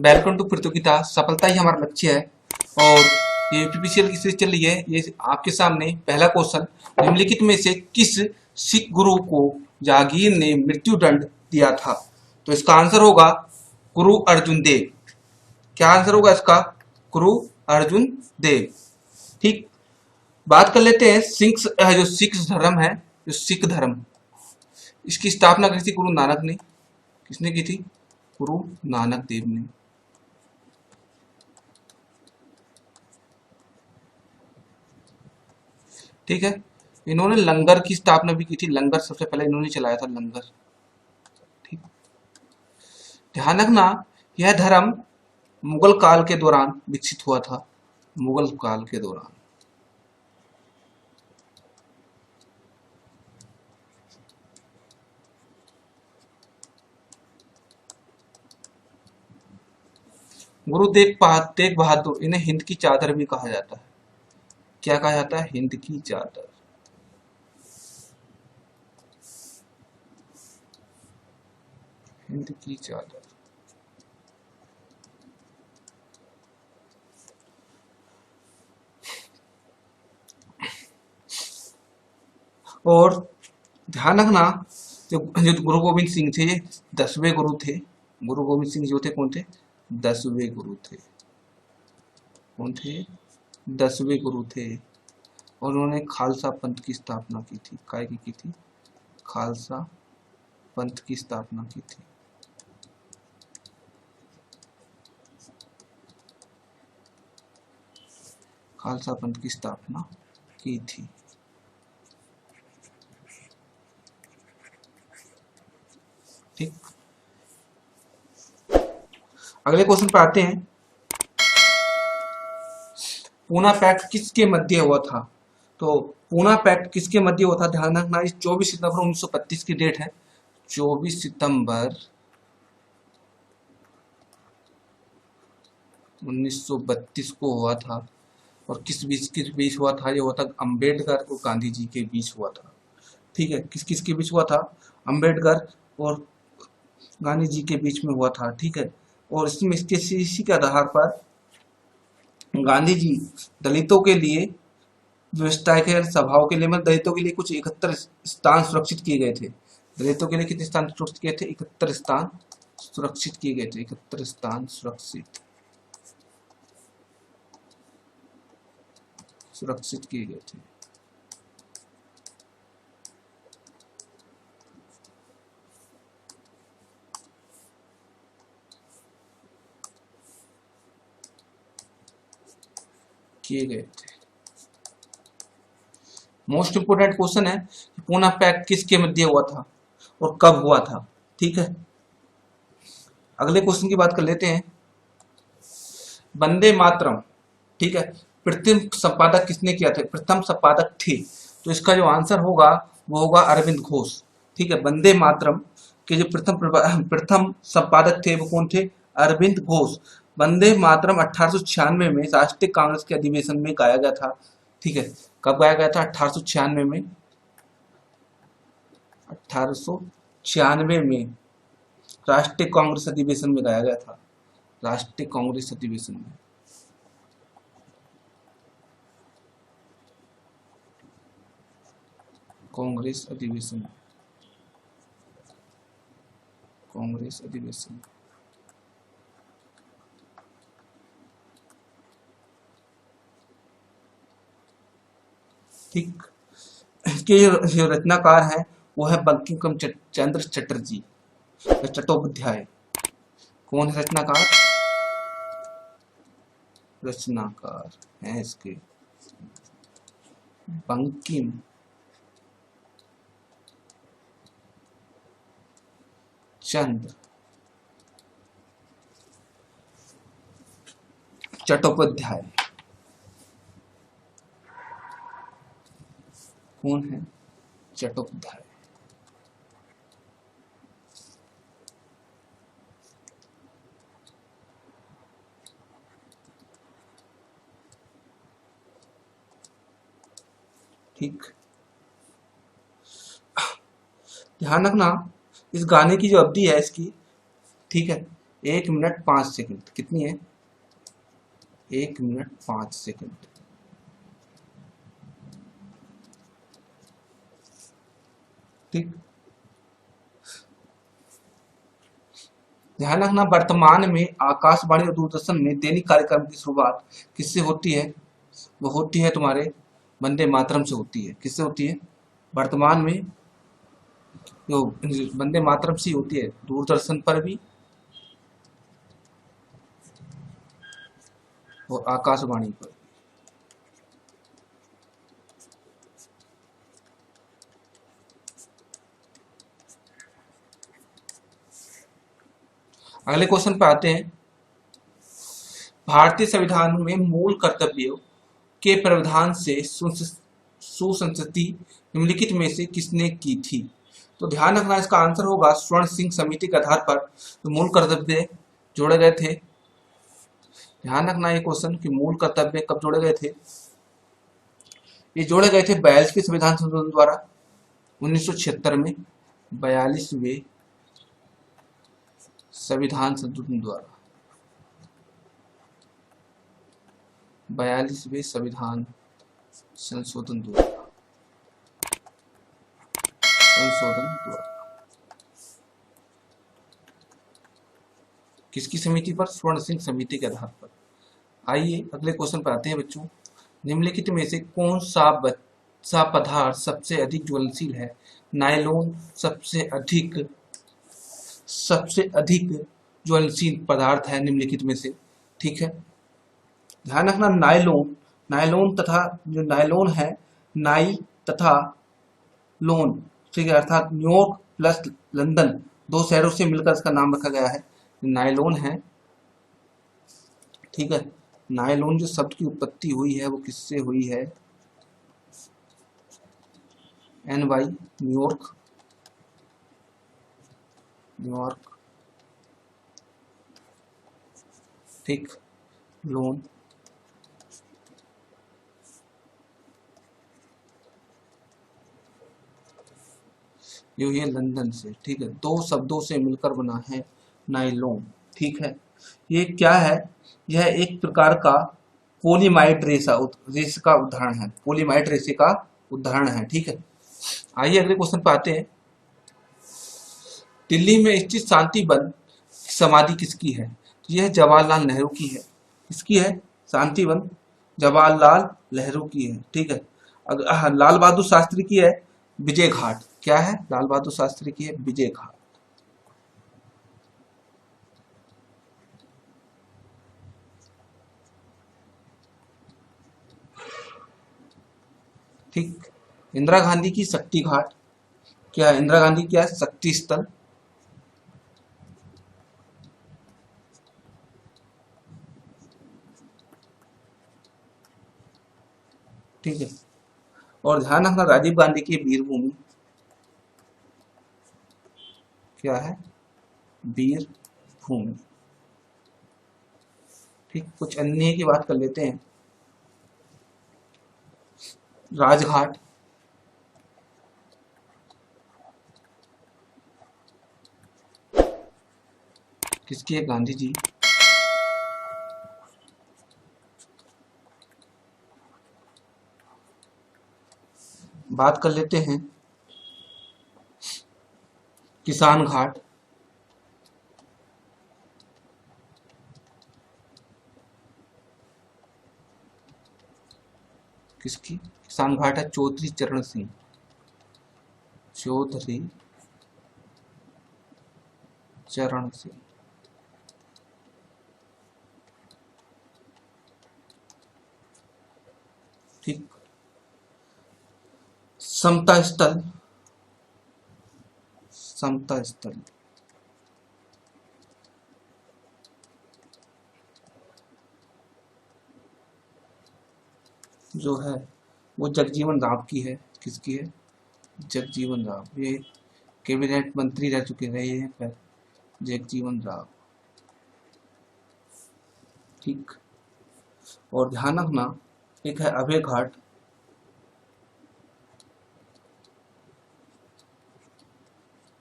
Welcome to प्रतियोगिता, सफलता ही हमारा लक्ष्य है। और ये यूपीपीसीएल की सीरीज चल रही है। ये आपके सामने पहला क्वेश्चन, निम्नलिखित में से किस सिख गुरु को जहांगीर ने मृत्यु दंड दिया था? तो इसका आंसर होगा गुरु अर्जुन देव। क्या आंसर होगा इसका? गुरु अर्जुन देव। ठीक, बात कर लेते हैं जो सिख धर्म है, जो सिख धर्म, इसकी स्थापना की थी गुरु नानक ने। किसने की थी? गुरु नानक देव ने। ठीक है, इन्होंने लंगर की स्थापना भी की थी। लंगर सबसे पहले इन्होंने चलाया था, लंगर। ठीक, ध्यान रखना, यह धर्म मुगल काल के दौरान विकसित हुआ था। मुगल काल के दौरान। गुरु तेग बहादुर, इन्हें हिंद की चादर भी कहा जाता है। क्या कहा जाता है? हिंद की चादर। हिंद की चादर। और ध्यान रखना, जो गुरु गोविंद सिंह थे, ये 10वें गुरु थे। गुरु गोविंद सिंह जो थे कौन थे? 10वें गुरु थे। कौन थे? 10वें गुरु थे। और उन्होंने खालसा पंथ की स्थापना की थी। काय की थी? खालसा पंथ की स्थापना की थी। खालसा पंथ की स्थापना की थी। ठीक, अगले क्वेश्चन पर आते हैं। पूना पैक्ट किसके मध्य हुआ था? तो पूना पैक्ट किसके मध्य हुआ था? ध्यान रखना, इस 24 सितंबर 1932 की डेट है। 24 सितंबर 1932 को हुआ था। और किस बीच हुआ था? ये हुआ था अंबेडकर और गांधी जी के बीच हुआ था। ठीक है, किस किस के बीच हुआ था? अंबेडकर और गांधी जी के बीच में हुआ था। ठीक है, और इसमें इसी के आधार पर गांधी जी दलितों के लिए व्यवस्था के सभाओं के लिए, मतलब दलितों के लिए कुछ 71 स्थान सुरक्षित किए गए थे। दलितों के लिए कितने स्थान सुरक्षित किए थे? 71 स्थान सुरक्षित किए गए थे। 71 स्थान सुरक्षित किए गए थे। किए गए थे। मोस्ट इंपोर्टेंट क्वेश्चन है कि पूना पैक्ट किसके मध्य हुआ था और कब हुआ था? ठीक है, अगले क्वेश्चन की बात कर लेते हैं। वंदे मातरम, ठीक है, प्रथम संपादक किसने किया था? प्रथम संपादक थे, तो इसका जो आंसर होगा वो होगा अरविंद घोष। ठीक है, वंदे मातरम के जो प्रथम संपादक थे वो कौन थे? अरविंद घोष। वंदे मातरम 1896 में राष्ट्रीय कांग्रेस के अधिवेशन में गाया गया था। ठीक है, कब गाया गया था? 1896 में। 1896 में राष्ट्रीय कांग्रेस अधिवेशन में गाया गया था। राष्ट्रीय कांग्रेस अधिवेशन में। कांग्रेस अधिवेशन। कांग्रेस अधिवेशन। ठीक, इसके जो रचनाकार है वो है बंकिम चंद्र चटर्जी चट्टोपाध्याय। कौन है रचनाकार? रचनाकार है इसके बंकिम चंद्र चट्टोपाध्याय। कौन है? चट्टोपाध्याय। ठीक, ध्यान रखना, इस गाने की जो अवधि है इसकी, ठीक है, 1 मिनट 5 सेकंड। कितनी है? 1 मिनट 5 सेकंड। ठीक, ध्यान रखना वर्तमान में आकाशवाणी और दूरदर्शन में दैनिक कार्यक्रम की शुरुआत किससे होती है? वो होती है तुम्हारे वंदे मातरम से होती है। किससे होती है? वर्तमान में जो वंदे मातरम से होती है, दूरदर्शन पर भी और आकाशवाणी पर। अगले क्वेश्चन पे आते हैं। भारतीय संविधान में मूल कर्तव्यों के प्रावधान से सुसंगति निम्नलिखित में से किसने की थी? तो ध्यान रखना इसका आंसर होगा स्वर्ण सिंह समिति के आधार पर तो मूल कर्तव्य जोड़े गए थे। ध्यान रखना ये क्वेश्चन कि मूल कर्तव्य कब जोड़े गए थे? ये जोड़े गए थे 42वें संविधान संशोधन द्वारा 1976 में। 42वें संविधान संशोधन द्वारा 42वें संविधान संशोधन द्वारा किसकी समिति पर? स्वर्ण सिंह समिति के आधार पर। आइए अगले क्वेश्चन पर आते हैं बच्चों। निम्नलिखित में से कौन सा पदार्थ सबसे अधिक ज्वलनशील है? नायलॉन सबसे अधिक ज्वलनशील पदार्थ है निम्नलिखित में से। ठीक है, ध्यान रखना नायलॉन तथा जो नायलॉन है, नाई तथा लोन, ठीक है, अर्थात न्यूयॉर्क प्लस लंदन दो शहरों से मिलकर इसका नाम रखा गया है, नायलॉन है। ठीक है, नायलॉन जो शब्द की उत्पत्ति हुई है वो किससे हुई है? NY न्यूयॉर्क, ठीक, लोन ये हुई है लंदन से। ठीक है, दो शब्दों से मिलकर बना है नायलॉन। ठीक है, ये क्या है? यह एक प्रकार का पोलीमाइड रेशा का उदाहरण है। पोलीमाइड रेशे का उदाहरण है। ठीक है, आइए अगले क्वेश्चन पे आते हैं। दिल्ली में स्थित शांति वन समाधि किसकी है? यह जवाहरलाल नेहरू की है। किसकी है? शांति वन जवाहरलाल नेहरू की है। ठीक है, लाल बहादुर शास्त्री की है विजय घाट। क्या है? लाल बहादुर शास्त्री की है विजय घाट। ठीक, इंदिरा गांधी की शक्ति घाट। क्या है? इंदिरा गांधी क्या है? शक्ति स्थल। ठीक है, और ध्यान रखना राजीव गांधी की वीर भूमि। क्या है? वीर भूमि। ठीक, कुछ अन्य की बात कर लेते हैं। राजघाट, किसकी है? गांधी जी। बात कर लेते हैं किसान घाट। किसकी? किसान घाट है चौधरी चरण सिंह। चौधरी चरण सिंह। ठीक, समता स्थल। समता स्थल जो है वो जगजीवन राम की है। किसकी है? जगजीवन राम। ये कैबिनेट मंत्री रह चुके रहे हैं जगजीवन राम। ठीक, और ध्यान रखना एक है अभय घाट।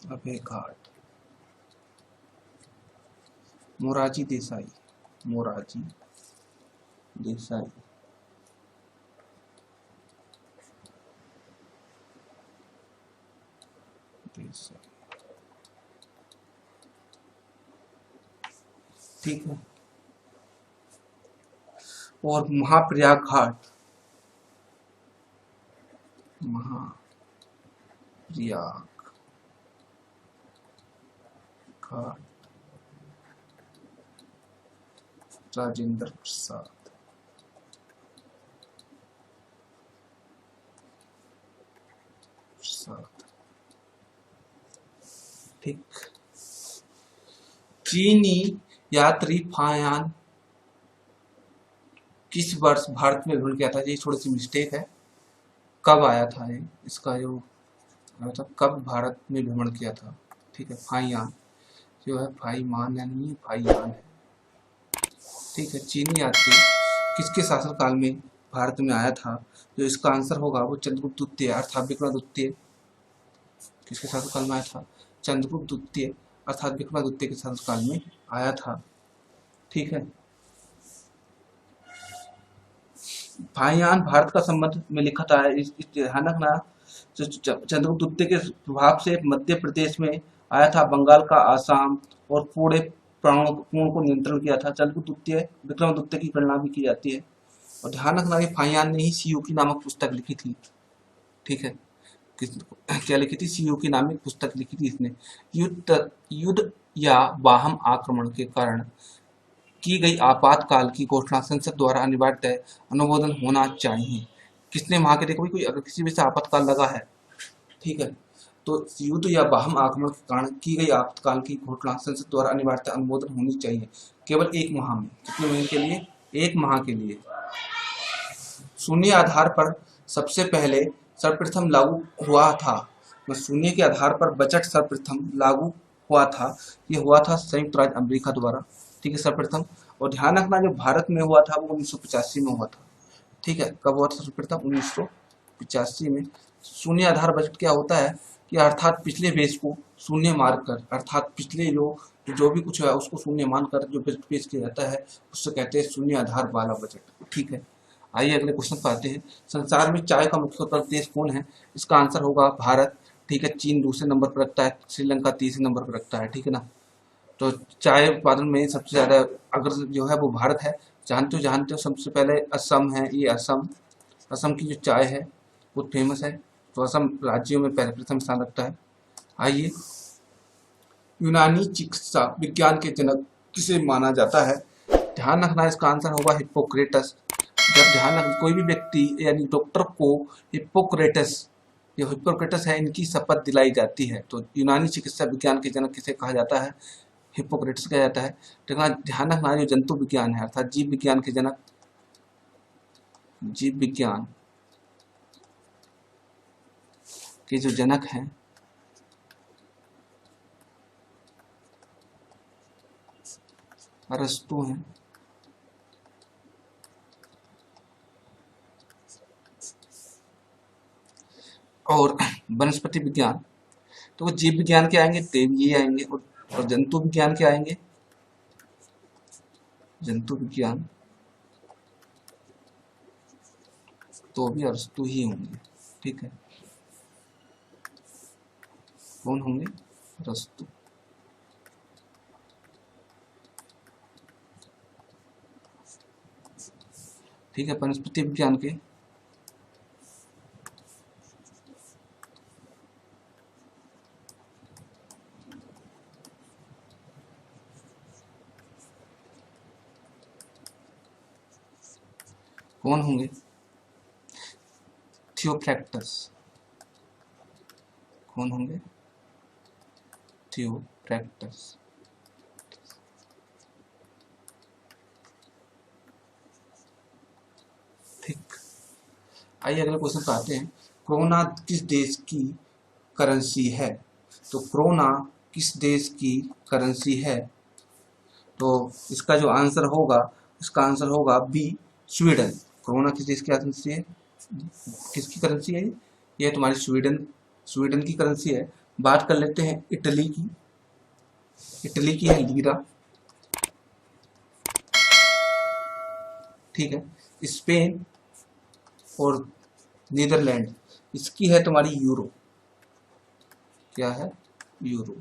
अभय घाट मोरारजी देसाई, मोरारजी देसाई। ठीक है। और महाप्रयाग घाट, महाप्रयाग घाट, राजेंद्र प्रसाद। ठीक। चीनी यात्री फायान किस वर्ष भारत में भ्रमण किया था? ये थोड़ी सी मिस्टेक है, कब आया था ये, इसका जो मतलब कब भारत में भ्रमण किया था। ठीक है, फाइयान जो है, फाइमान नहीं है, फाइयान है। ठीक है, चीनी यात्री किसके शासनकाल में भारत में आया था? जो इसका आंसर होगा वो चंद्रगुप्त द्वितीय अर्थात विक्रमादित्य। किसके शासनकाल में आया था? चंद्रगुप्त द्वितीय अर्थात विक्रमादित्य के शासनकाल में आया था। ठीक है, फाइयान भारत का संबंध में लिखा था। इस ध्यान रखना, चंद्रगुप्त द्वितीय के प्रभाव से मध्य प्रदेश में आया था, बंगाल का आसाम और पूरे प्राणों को नियंत्रण किया था। चंद्रगुप्त द्वितीय विक्रमादित्य की गणना भी की जाती है। और ध्यान रखना कि फाइयान ने ही सीयू की नामक पुस्तक लिखी थी। ठीक है, क्या लिखी थी? सीयू की नामक पुस्तक लिखी थी इसने। युद्ध या वाहन आक्रमण के कारण की गई आपातकाल की घोषणा संसद द्वारा अनिवार्य अनुमोदन होना चाहिए। किसने वहां के देखो कोई अगर किसी भी से आपातकाल लगा है, ठीक है, तो युद्ध या बाह्य आक्रमण के कारण की गई आपातकाल की घोषणा संसद द्वारा अनिवार्य अनुमोदन होनी चाहिए, केवल 1 माह में। कितने महीने के लिए? 1 माह के लिए। शून्य आधार पर सबसे पहले सर्वप्रथम लागू हुआ था, शून्य के आधार पर बजट सर्वप्रथम लागू हुआ था, ये हुआ था संयुक्त राज्य अमेरिका द्वारा। ठीक है, सर्वप्रथम। और ध्यान रखना जो भारत में हुआ था वो 1985 में हुआ था। ठीक है, कब हुआ था सर्वप्रथम? 1985 में। शून्य आधार बजट क्या होता है कि अर्थात पिछले बेस को शून्य मानकर, अर्थात पिछले जो भी कुछ है उसको शून्य मानकर जो बजट पेश किया जाता है उससे कहते हैं शून्य आधार वाला बजट। ठीक है, आइए अगले क्वेश्चन पर आते हैं। संसार में चाय का मुख्य उत्पादक देश कौन है? इसका आंसर होगा भारत। ठीक है, चीन दूसरे नंबर पर रखता है, श्रीलंका तीसरे नंबर पर रखता है। ठीक है ना, तो चाय उत्पादन में सबसे ज्यादा अगर जो है वो भारत है। जानते हो सबसे पहले असम है, ये असम की जो चाय है वो फेमस है, तो असम राज्यों में पहले प्रथम स्थान रखता है। आइए, यूनानी चिकित्सा विज्ञान के जनक किसे माना जाता है? ध्यान रखना, इसका आंसर होगा हिप्पोक्रेटस। जब ध्यान रखना कोई भी व्यक्ति यानी डॉक्टर को हिप्पोक्रेटस, जो हिप्पोक्रेटस है, इनकी शपथ दिलाई जाती है, तो यूनानी चिकित्सा विज्ञान के जनक किसे कहा जाता है? हिप्पोक्रेटस कहा जाता है। ध्यान रखना जो जंतु विज्ञान है अर्थात जीव विज्ञान के जनक, जीव विज्ञान के जो जनक हैं अरस्तु हैं। और वनस्पति विज्ञान, तो जीव विज्ञान के आएंगे देव ये आएंगे, और जंतु विज्ञान के आएंगे, जंतु विज्ञान तो भी अरस्तु ही होंगे। ठीक है, कौन होंगे? अरस्तु। ठीक है, वनस्पति विज्ञान के कौन होंगे? थियोफ्रैक्टस। कौन होंगे? थियोफ्रैक्टस। ठीक, आइए अगले क्वेश्चन पर आते हैं। क्रोना किस देश की करेंसी है? तो क्रोना किस देश की करेंसी है? तो इसका जो आंसर होगा, इसका आंसर होगा बी, स्वीडन। क्रोना किस देश की करेंसी है? किसकी करेंसी है? ये तुम्हारी स्वीडन की करेंसी है। बात कर लेते हैं इटली की। इटली की है लीरा। ठीक है। स्पेन और नीदरलैंड, इसकी है तुम्हारी यूरो। क्या है? यूरो।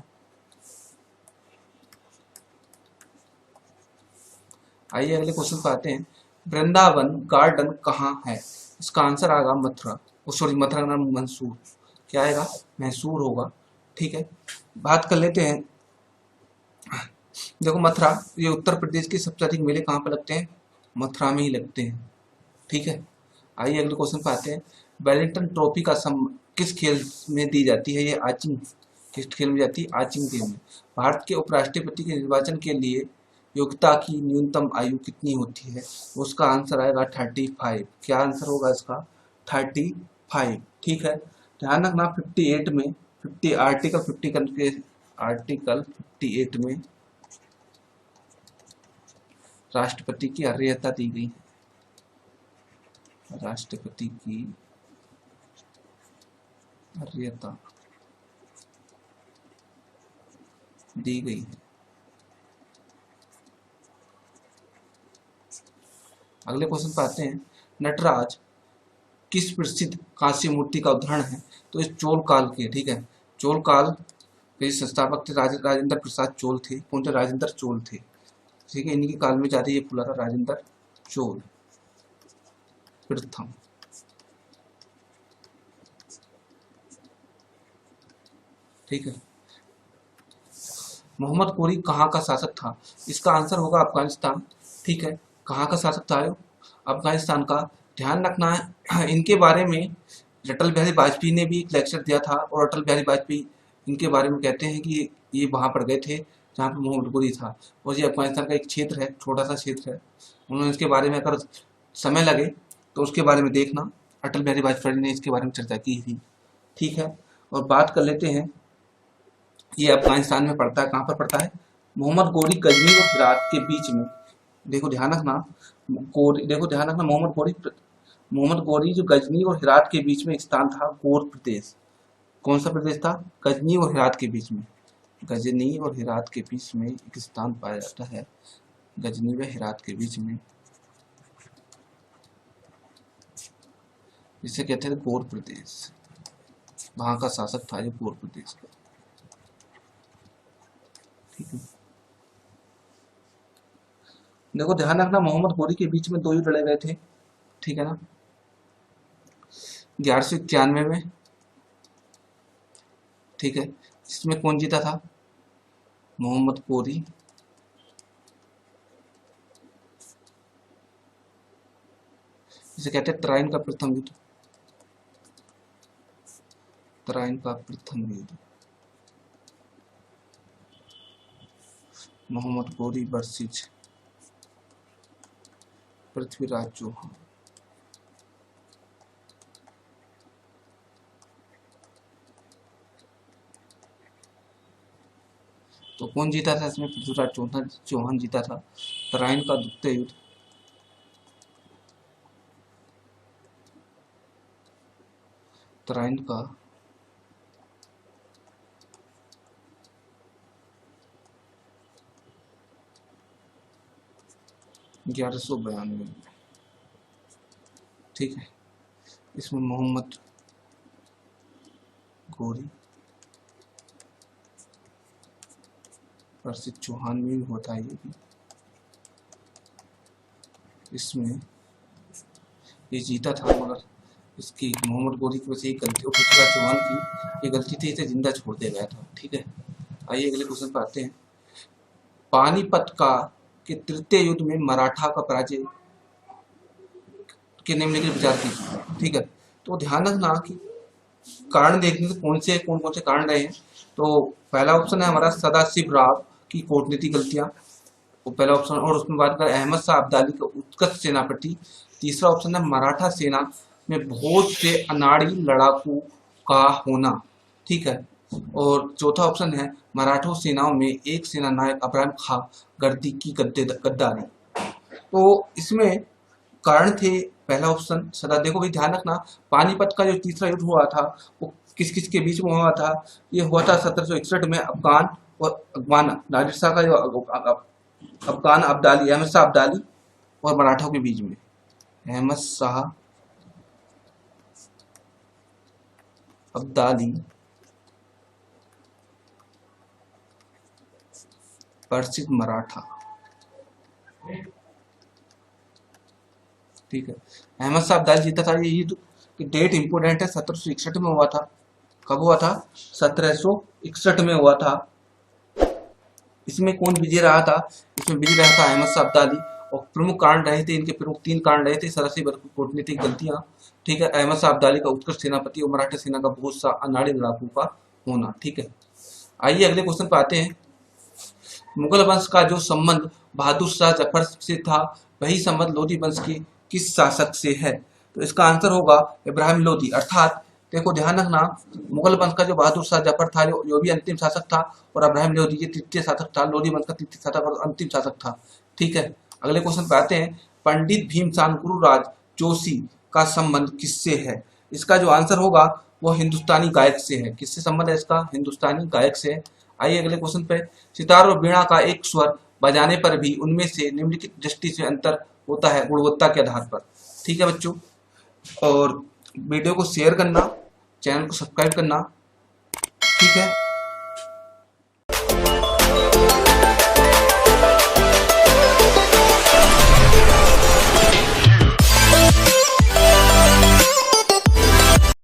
आइए अगले क्वेश्चन पे आते हैं। वृंदावन गार्डन कहाँ है? इसका आंसर आएगा मथुरा, सॉरी मथुरा का नाम मंसूर। क्या आएगा? मैसूर होगा। ठीक है, बात कर लेते हैं। देखो मथुरा, ये उत्तर प्रदेश के सबसे अधिक मेले कहाँ पर लगते हैं? मथुरा में ही लगते हैं। ठीक है, आइए अगले क्वेश्चन पे आते हैं। वेलिंगटन ट्रॉफी का किस खेल में दी जाती है? ये आर्चिंग, किस खेल में जाती है? आर्चिंग गेम में। भारत के उपराष्ट्रपति के निर्वाचन के लिए योग्यता की न्यूनतम आयु कितनी होती है? उसका आंसर आएगा 35। क्या आंसर होगा इसका? 35। ठीक है, ध्यान रखना 58 में, आर्टिकल 58 में राष्ट्रपति की वरीयता दी गई है। राष्ट्रपति की वरीयता दी गई है। अगले क्वेश्चन पे आते हैं। नटराज किस प्रसिद्ध कांस्य मूर्ति का उदाहरण है? तो इस चोल काल के, ठीक है, चोल काल के संस्थापक थे राजेंद्र प्रसाद चोल थे। कौन थे? राजेंद्र चोल थे। ठीक है, इन्हीं के काल में जाते ये फूला था, राजेंद्र चोल प्रथम। ठीक है, मोहम्मद गोरी कहाँ का शासक था? इसका आंसर होगा अफगानिस्तान। ठीक है, कहाँ का शासक था? अफगानिस्तान का। ध्यान रखना है इनके बारे में अटल बिहारी वाजपेयी ने भी एक लेक्चर दिया था, और अटल बिहारी वाजपेयी इनके बारे में कहते हैं कि ये वहां पर गए थे जहाँ पर मोहम्मद गोरी था, और ये अफगानिस्तान का एक क्षेत्र है, छोटा सा क्षेत्र है। उन्होंने इसके बारे में अगर समय लगे तो उसके बारे में देखना, अटल बिहारी वाजपेयी ने इसके बारे में चर्चा की थी। ठीक है, और बात कर लेते हैं, ये अफगानिस्तान में पड़ता है। कहाँ पर पड़ता है? मोहम्मद गोरी गजनी और हेरात के बीच में। देखो ध्यान रखना, मोहम्मद गोरी जो गजनी और हेरात के बीच में एक स्थान था, गोर प्रदेश। कौन सा प्रदेश था? गजनी और हेरात के बीच में। गजनी और हेरात के बीच में एक स्थान पाया जाता है, गजनी व हेरात के बीच में, जिसे कहते हैं गोर प्रदेश। वहां का शासक था ये गोर प्रदेश का। ठीक है, देखो ध्यान रखना, मोहम्मद गोरी के बीच में 2 युद्ध लड़े गए थे। ठीक है ना, 1191 में। ठीक है, इसमें कौन जीता था? मोहम्मद गोरी। जिसे कहते हैं तराइन का प्रथम युद्ध। तराइन का प्रथम युद्ध, मोहम्मद गोरी वर्सेस पृथ्वीराज चौहान। तो कौन जीता था इसमें? पृथ्वीराज चौहान जीता था। तराइन का द्वितीय युद्ध, तराइन का 1192। ठीक है, इसमें मोहम्मद गोरी वर्सेस चौहान में भी होता है। ये भी इसमें ये जीता था, मगर इसकी मोहम्मद गोरी की वजह से गलती, और पृथ्वीराज चौहान की ये गलती थी, इसे जिंदा छोड़ दिया गया था। ठीक है, आइए अगले क्वेश्चन पर आते हैं। पानीपत का के तृतीय युद्ध में मराठा का पराजय के निम्नलिखित विचार कीजिए। ठीक है, तो ध्यान रखना कि कारण देखने से कौन कौन से कारण रहे हैं। तो पहला ऑप्शन है हमारा सदाशिव राव की कूटनीतिक गलतियां, वो पहला ऑप्शन। और उसमें बात करें अहमद शाह अब्दाली का उत्कृष्ट सेनापति। तीसरा ऑप्शन है मराठा सेना में बहुत से अनाड़ी लड़ाकू का होना। ठीक है, और चौथा ऑप्शन है मराठा सेनाओं में एक सेना नायक अब्राहिम खां गर्दी की गद्दारी। तो इसमें कारण थे पहला ऑप्शन सदा। देखो भाई ध्यान रखना, पानीपत का जो तीसरा युद्ध हुआ था वो किस किस के बीच में हुआ था? ये हुआ था 1761 में अफगान और अफगान नादिर शाह का जो अफगान अब्दाली, अहमद शाह अब्दाली और मराठों के बीच में। अहमद शाह अब्दाली प्रसिद्ध मराठा। ठीक है, अहमद शाह अब्दाली जीता था। ये युद्ध की डेट इंपोर्टेंट है, 1761 में हुआ था। कब हुआ था? 1761 में हुआ था। इसमें कौन विजय रहा था? इसमें विजय रहा था अहमद शाह अब्दाली। और प्रमुख कारण रहे थे, इनके प्रमुख 3 कारण रहे थे। सरसी कूटनीतिक गलतियां, ठीक है, अहमद शाह अब्दाली का उत्कृष्ट सेनापति और मराठा सेना का बहुत सा अनाड़ी लड़ाकू का होना। ठीक है, आइए अगले क्वेश्चन पे आते हैं। मुगल वंश का जो संबंध बहादुर शाह जफर से था, वही संबंध लोधी वंश के किस शासक से है? तो इसका आंसर होगा इब्राहिम लोधी। अर्थात देखो ध्यान रखना, मुगल वंश का जो बहादुर शाह जफर था, जो भी अंतिम शासक था, और इब्राहिम लोधी ये तृतीय शासक था। लोधी वंश का तृतीय शासक और अंतिम शासक था। ठीक है, अगले क्वेश्चन पे आते हैं। पंडित भीमसेन गुरुराज जोशी का संबंध किससे है? इसका जो आंसर होगा वो हिंदुस्तानी गायक से है। किससे संबंध है इसका? हिंदुस्तानी गायक से है। आइए अगले क्वेश्चन पे। सितार और वीणा का एक स्वर बजाने पर भी उनमें से निम्नलिखित दृष्टि से अंतर होता है गुणवत्ता के आधार पर। ठीक है बच्चों, और वीडियो को शेयर करना, चैनल को सब्सक्राइब करना। ठीक है।